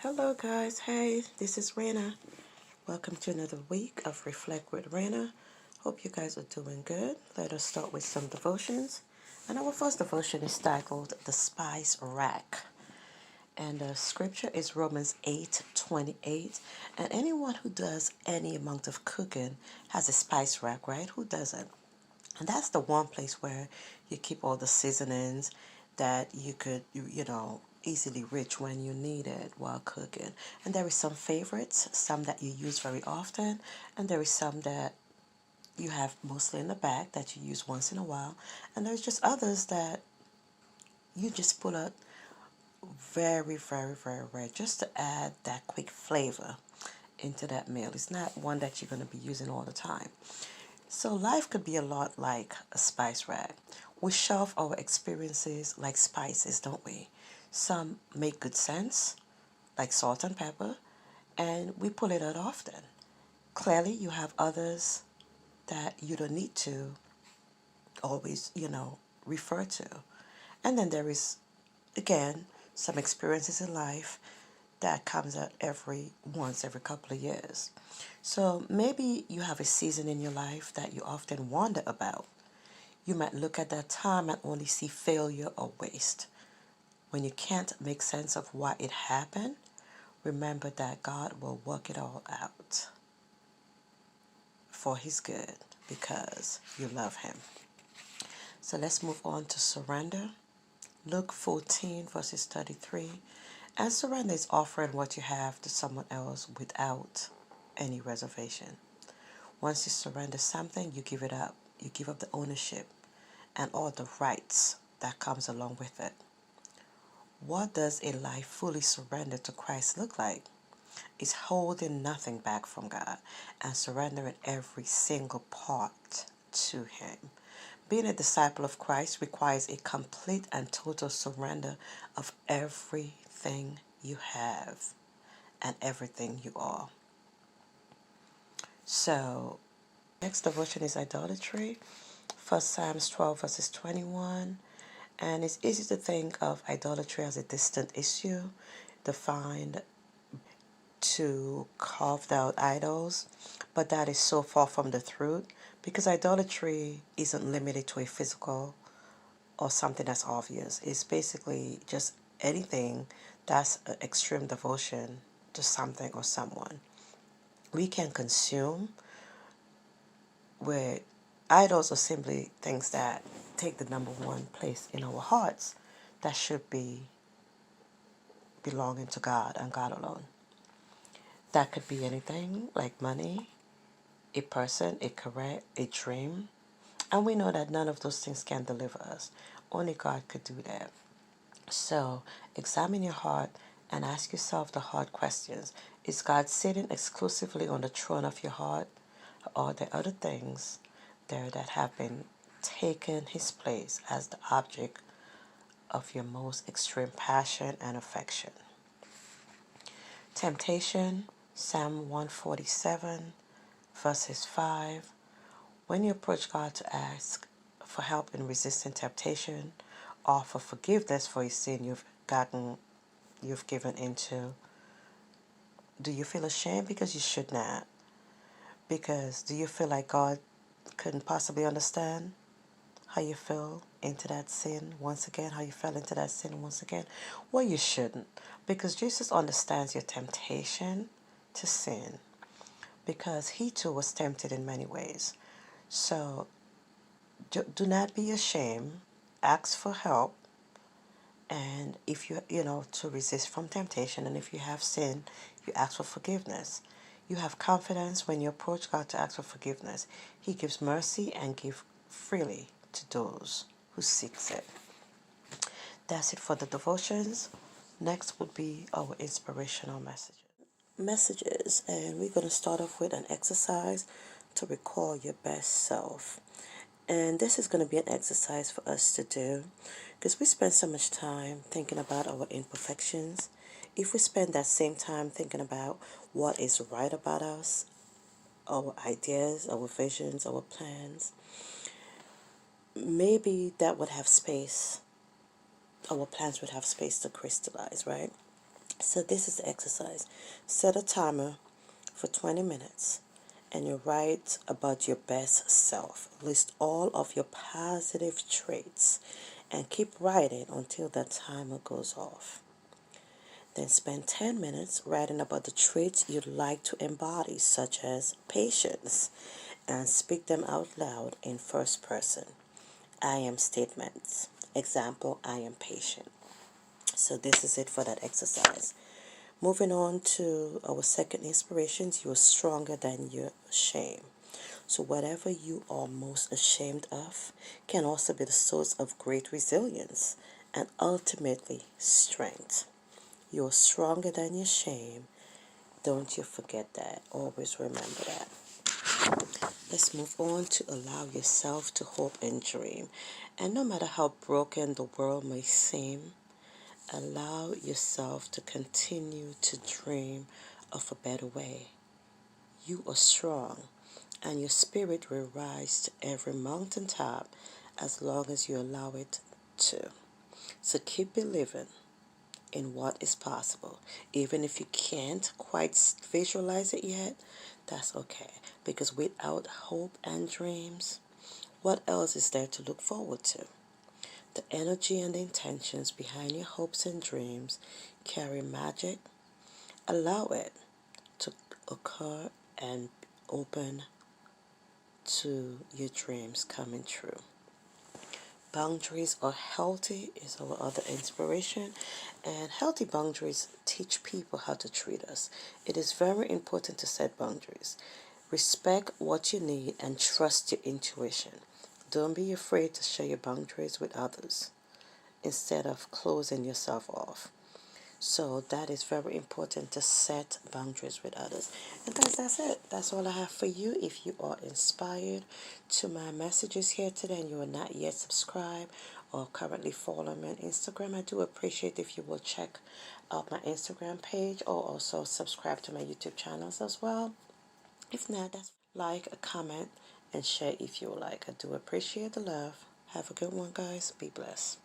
Hello guys, hey, this is Rana. Welcome to another week of Reflect with Rana. Hope you guys are doing good. Let us start with some devotions. And our first devotion is titled The Spice Rack. And the scripture is Romans 8:28. And anyone who does any amount of cooking has a spice rack, right? Who doesn't? And that's the one place where you keep all the seasonings that you could, easily reach when you need it while cooking. And there is some favorites, some that you use very often, and there is some that you have mostly in the bag that you use once in a while. And there's just others that you just put out very, very, very rare just to add that quick flavor into that meal. It's not one that you're going to be using all the time. So life could be a lot like a spice rack. We shelve our experiences like spices, don't we? Some make good sense, like salt and pepper, and we pull it out often. Clearly, you have others that you don't need to always, refer to. And then there is, again, some experiences in life that comes out every couple of years. So maybe you have a season in your life that you often wonder about. You might look at that time and only see failure or waste. When you can't make sense of why it happened, remember that God will work it all out for His good because you love Him. So let's move on to surrender. Luke 14 verses 33. And surrender is offering what you have to someone else without any reservation. Once you surrender something, you give it up. You give up the ownership and all the rights that comes along with it. What does a life fully surrendered to Christ look like? It's holding nothing back from God and surrendering every single part to Him. Being a disciple of Christ requires a complete and total surrender of everything you have and everything you are. So, next devotion is idolatry. First Psalms 12 verses 21. And it's easy to think of idolatry as a distant issue, defined to carved out idols, but that is so far from the truth because idolatry isn't limited to a physical or something that's obvious. It's basically just anything that's an extreme devotion to something or someone. We can consume where idols are simply things that take the number one place in our hearts that should be belonging to God and God alone. That could be anything like money, a person, a career, a dream. And we know that none of those things can deliver us. Only God could do that. So examine your heart and ask yourself the hard questions. Is God sitting exclusively on the throne of your heart? Or are there other things there that have been taken His place as the object of your most extreme passion and affection? Temptation, Psalm 147, verses 5. When you approach God to ask for help in resisting temptation or for forgiveness for a sin you've given into, do you feel ashamed? Because you should not. Because do you feel like God couldn't possibly understand how you fell into that sin once again, how you fell into that sin once again? Well, you shouldn't, because Jesus understands your temptation to sin, because He too was tempted in many ways. So do not be ashamed. Ask for help, and if to resist from temptation, and if you have sin, you ask for forgiveness. You have confidence when you approach God to ask for forgiveness. He gives mercy and gives freely to those who seeks it. That's it for the devotions. Next would be our inspirational messages, and we're going to start off with an exercise to recall your best self. And this is going to be an exercise for us to do because we spend so much time thinking about our imperfections. If we spend that same time thinking about what is right about us, our ideas, our visions, our plans, maybe that would have space, our plans would have space to crystallize, right? So this is the exercise. Set a timer for 20 minutes and you write about your best self. List all of your positive traits and keep writing until the timer goes off. Then spend 10 minutes writing about the traits you'd like to embody, such as patience, and speak them out loud in first person. I am statements. Example, I am patient. So this is it for that exercise. Moving on to our second inspirations, you are stronger than your shame. So whatever you are most ashamed of can also be the source of great resilience and ultimately strength. You're stronger than your shame. Don't you forget that. Always remember that. Let's move on to allow yourself to hope and dream. And no matter how broken the world may seem, allow yourself to continue to dream of a better way. You are strong, and your spirit will rise to every mountaintop as long as you allow it to. So keep believing in what is possible. Even if you can't quite visualize it yet, that's okay. Because without hope and dreams, what else is there to look forward to? The energy and the intentions behind your hopes and dreams carry magic. Allow it to occur and open to your dreams coming true. Boundaries are healthy is our other inspiration, and healthy boundaries teach people how to treat us. It is very important to set boundaries. Respect what you need and trust your intuition. Don't be afraid to share your boundaries with others instead of closing yourself off. So that is very important to set boundaries with others. And guys, that's it. That's all I have for you. If you are inspired to my messages here today and you are not yet subscribed or currently following me on Instagram, I do appreciate if you will check out my Instagram page or also subscribe to my YouTube channels as well. If not, that's like, a comment, and share if you like. I do appreciate the love. Have a good one, guys. Be blessed.